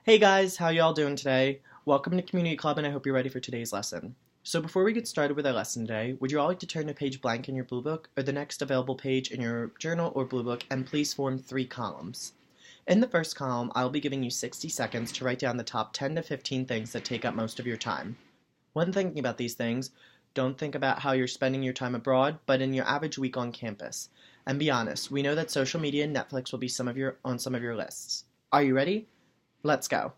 Hey guys, how y'all doing today? Welcome to Community Club and I hope you're ready for today's lesson. So before we get started with our lesson today, would you all like to turn to page blank in your blue book or the next available page in your journal or blue book and please form 3 columns. In the first column, I'll be giving you 60 seconds to write down the top 10 to 15 things that take up most of your time. When thinking about these things, don't think about how you're spending your time abroad, but in your average week on campus. And be honest, we know that social media and Netflix will be on some of your lists. Are you ready? Let's go.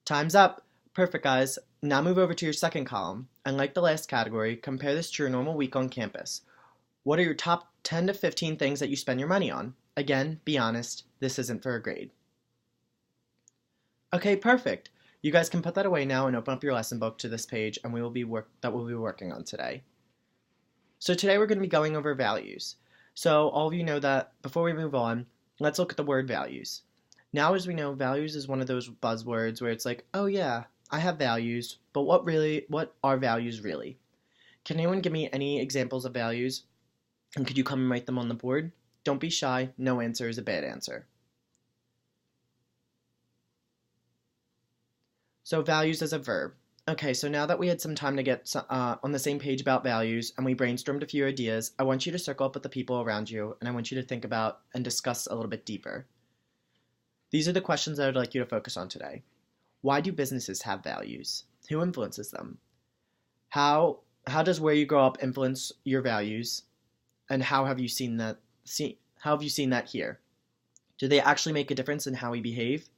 Time's up. Perfect, guys. Now move over to your second column, and like the last category, compare this to your normal week on campus. What are your top 10 to 15 things that you spend your money on? Again, be honest, this isn't for a grade. Okay, perfect. You guys can put that away now and open up your lesson book to this page and we'll be working on today. So today we're going to be going over values. So all of you know that before we move on, let's look at the word values. Now, as we know, values is one of those buzzwords where it's like, oh yeah, I have values, but what are values really? Can anyone give me any examples of values? And could you come and write them on the board? Don't be shy, no answer is a bad answer. So values as a verb. Okay, so now that we had some time to get on the same page about values and we brainstormed a few ideas, I want you to circle up with the people around you and I want you to think about and discuss a little bit deeper. These are the questions that I'd like you to focus on today. Why do businesses have values? Who influences them? How does where you grow up influence your values? And how have you seen that here? Do they actually make a difference in how we behave?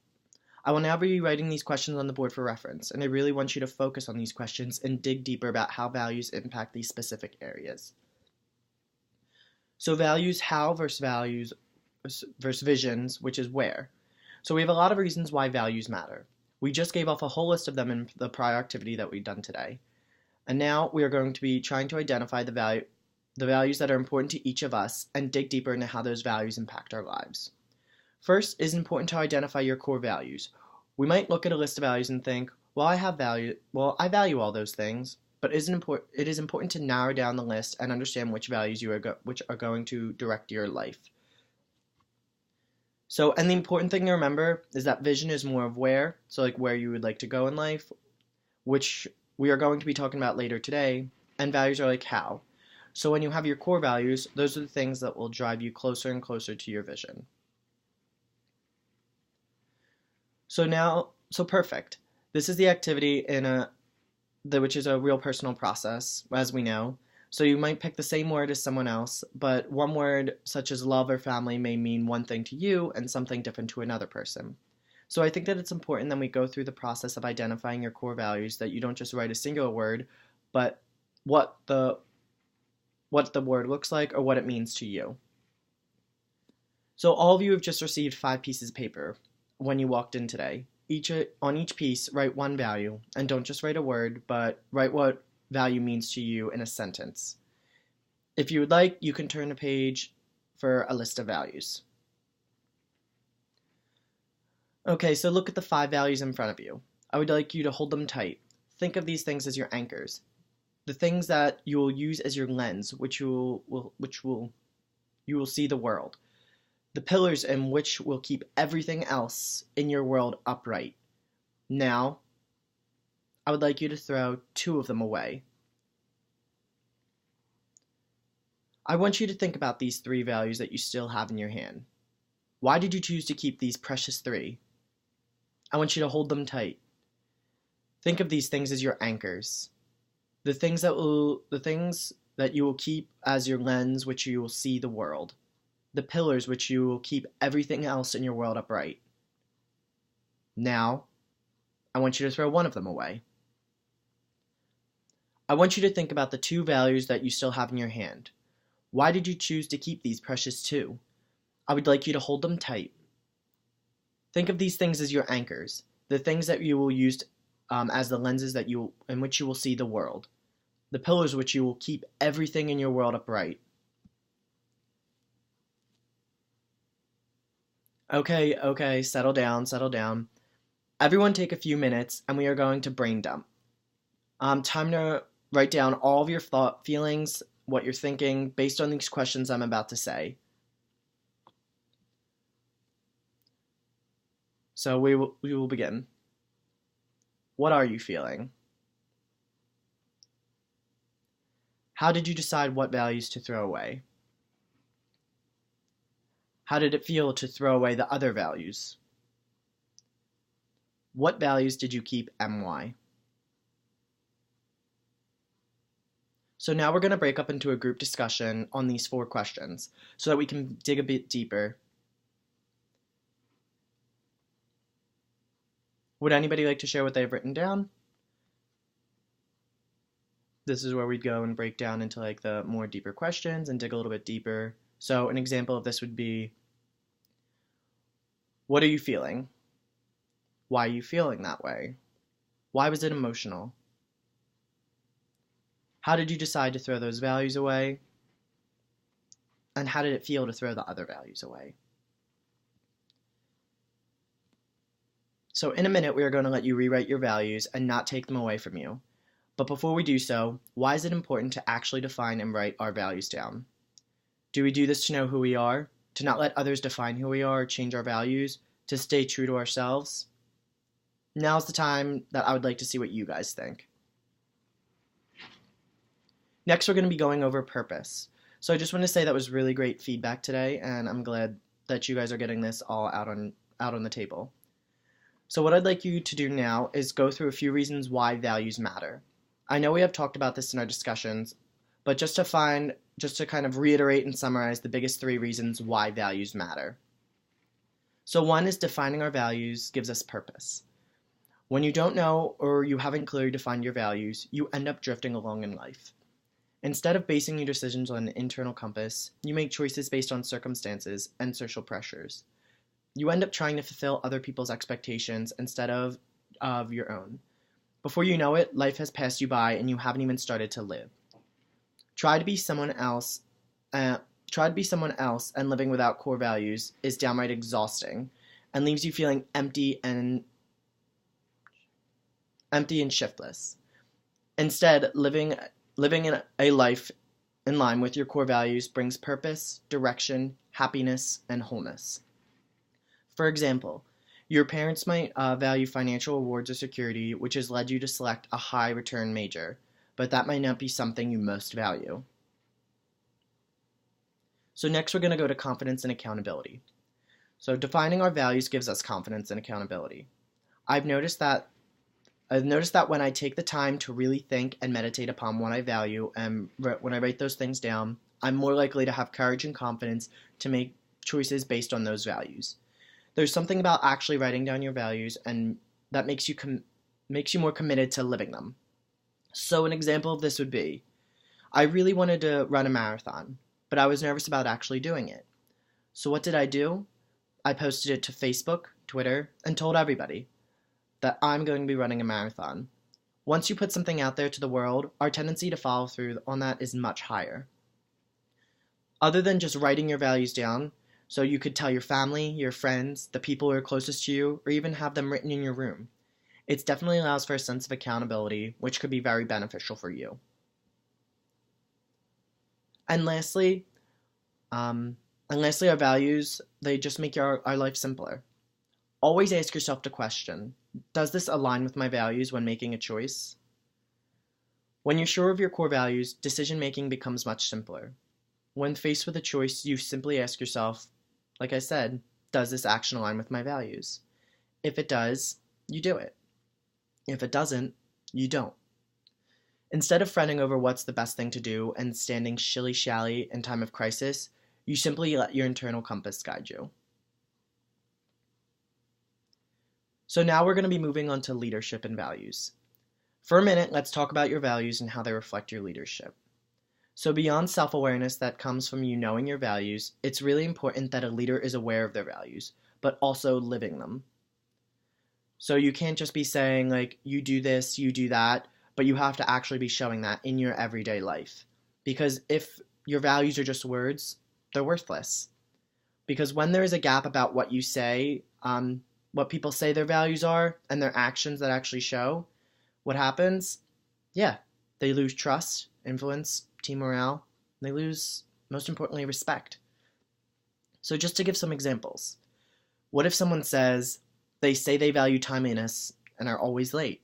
I will now be writing these questions on the board for reference, and I really want you to focus on these questions and dig deeper about how values impact these specific areas. So values how versus visions, which is where. So we have a lot of reasons why values matter. We just gave off a whole list of them in the prior activity that we've done today. And now we are going to be trying to identify the values that are important to each of us and dig deeper into how those values impact our lives. First, it is important to identify your core values. We might look at a list of values and think, well, I value all those things, but it is important to narrow down the list and understand which values which are going to direct your life. So, and the important thing to remember is that vision is more of where, so like where you would like to go in life, which we are going to be talking about later today, and values are like how. So when you have your core values, those are the things that will drive you closer and closer to your vision. So perfect. This is the activity which is a real personal process, as we know. So you might pick the same word as someone else, but one word such as love or family may mean one thing to you and something different to another person. So I think that it's important that we go through the process of identifying your core values, that you don't just write a singular word, but what the word looks like or what it means to you. So all of you have just received 5 pieces of paper when you walked in today. On each piece, write one value, and don't just write a word, but write what value means to you in a sentence. If you would like, you can turn the page for a list of values. Okay, so look at the 5 values in front of you. I would like you to hold them tight. Think of these things as your anchors. The things that you will use as your lens, which you will see the world. The pillars in which will keep everything else in your world upright. Now, I would like you to throw 2 of them away. I want you to think about these 3 values that you still have in your hand. Why did you choose to keep these precious 3? I want you to hold them tight. Think of these things as your anchors. The things that you will keep as your lens, which you will see the world. The pillars which you will keep everything else in your world upright. Now, I want you to throw 1 of them away. I want you to think about the 2 values that you still have in your hand. Why did you choose to keep these precious 2? I would like you to hold them tight. Think of these things as your anchors, the things that you will use as the lenses in which you will see the world, the pillars which you will keep everything in your world upright. Okay, settle down. Everyone take a few minutes and we are going to brain dump. Time to write down all of your feelings, what you're thinking, based on these questions I'm about to say. So we will begin. What are you feeling? How did you decide what values to throw away? How did it feel to throw away the other values? What values did you keep and why? So now we're going to break up into a group discussion on these 4 questions so that we can dig a bit deeper. Would anybody like to share what they've written down? This is where we'd go and break down into like the more deeper questions and dig a little bit deeper. So an example of this would be, what are you feeling? Why are you feeling that way? Why was it emotional? How did you decide to throw those values away? And how did it feel to throw the other values away? So in a minute, we are going to let you rewrite your values and not take them away from you. But before we do so, why is it important to actually define and write our values down? Do we do this to know who we are? To not let others define who we are or change our values? To stay true to ourselves? Now's the time that I would like to see what you guys think. Next, we're going to be going over purpose. So I just want to say that was really great feedback today, and I'm glad that you guys are getting this all out on the table. So what I'd like you to do now is go through a few reasons why values matter. I know we have talked about this in our discussions, but just to kind of reiterate and summarize the biggest 3 reasons why values matter. So 1 is defining our values gives us purpose. When you don't know or you haven't clearly defined your values, you end up drifting along in life. Instead of basing your decisions on an internal compass, you make choices based on circumstances and social pressures. You end up trying to fulfill other people's expectations instead of your own. Before you know it, life has passed you by and you haven't even started to live. Try to be someone else and living without core values is downright exhausting and leaves you feeling empty and shiftless. Instead, living in a life in line with your core values brings purpose, direction, happiness, and wholeness. For example, your parents might value financial rewards or security, which has led you to select a high return major, but that might not be something you most value. So next we're going to go to confidence and accountability. So defining our values gives us confidence and accountability. I've noticed that when I take the time to really think and meditate upon what I value, and when I write those things down, I'm more likely to have courage and confidence to make choices based on those values. There's something about actually writing down your values and that makes you more committed to living them. So an example of this would be, I really wanted to run a marathon, but I was nervous about actually doing it. So what did I do? I posted it to Facebook, Twitter, and told everybody that I'm going to be running a marathon. Once you put something out there to the world, our tendency to follow through on that is much higher. Other than just writing your values down, so you could tell your family, your friends, the people who are closest to you, or even have them written in your room. It definitely allows for a sense of accountability, which could be very beneficial for you. And lastly, our values, they just make our life simpler. Always ask yourself the question, does this align with my values when making a choice? When you're sure of your core values, decision-making becomes much simpler. When faced with a choice, you simply ask yourself, like I said, does this action align with my values? If it does, you do it. If it doesn't, you don't. Instead of fretting over what's the best thing to do and standing shilly-shally in time of crisis, you simply let your internal compass guide you. So now we're going to be moving on to leadership and values. For a minute, let's talk about your values and how they reflect your leadership. So beyond self-awareness that comes from you knowing your values, it's really important that a leader is aware of their values, but also living them. So you can't just be saying, like, you do this, you do that, but you have to actually be showing that in your everyday life. Because if your values are just words, they're worthless. Because when there is a gap about what you say, what people say their values are, and their actions that actually show, what happens? Yeah, they lose trust, influence, team morale. They lose, most importantly, respect. So just to give some examples, what if someone says They say they value timeliness and are always late.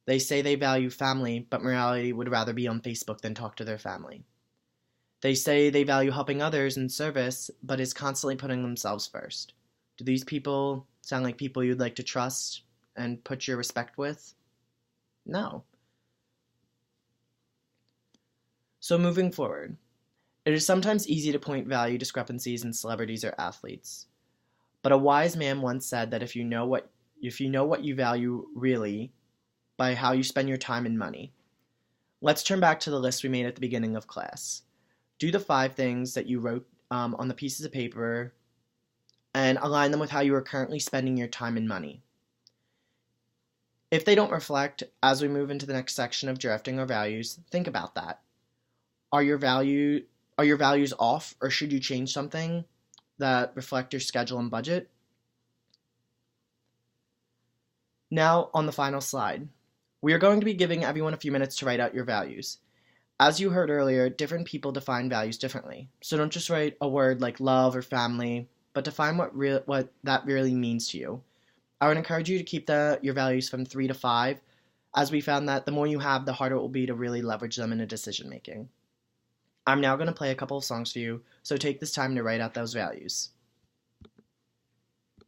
They say they value family, but in reality would rather be on Facebook than talk to their family. They say they value helping others and service, but is constantly putting themselves first. Do these people sound like people you'd like to trust and put your respect with? No. So moving forward, it is sometimes easy to point value discrepancies in celebrities or athletes. But a wise man once said that if you know what you value really by how you spend your time and money. Let's turn back to the list we made at the beginning of class. Do the 5 things that you wrote on the pieces of paper and align them with how you are currently spending your time and money. If they don't reflect, as we move into the next section of drafting our values, think about that. Are your values off, or should you change something that reflect your schedule and budget? Now, on the final slide, we are going to be giving everyone a few minutes to write out your values. As you heard earlier, different people define values differently. So don't just write a word like love or family, but define what that really means to you. I would encourage you to keep your values from 3 to 5, as we found that the more you have, the harder it will be to really leverage them in a decision making. I'm now going to play a couple of songs for you, so take this time to write out those values.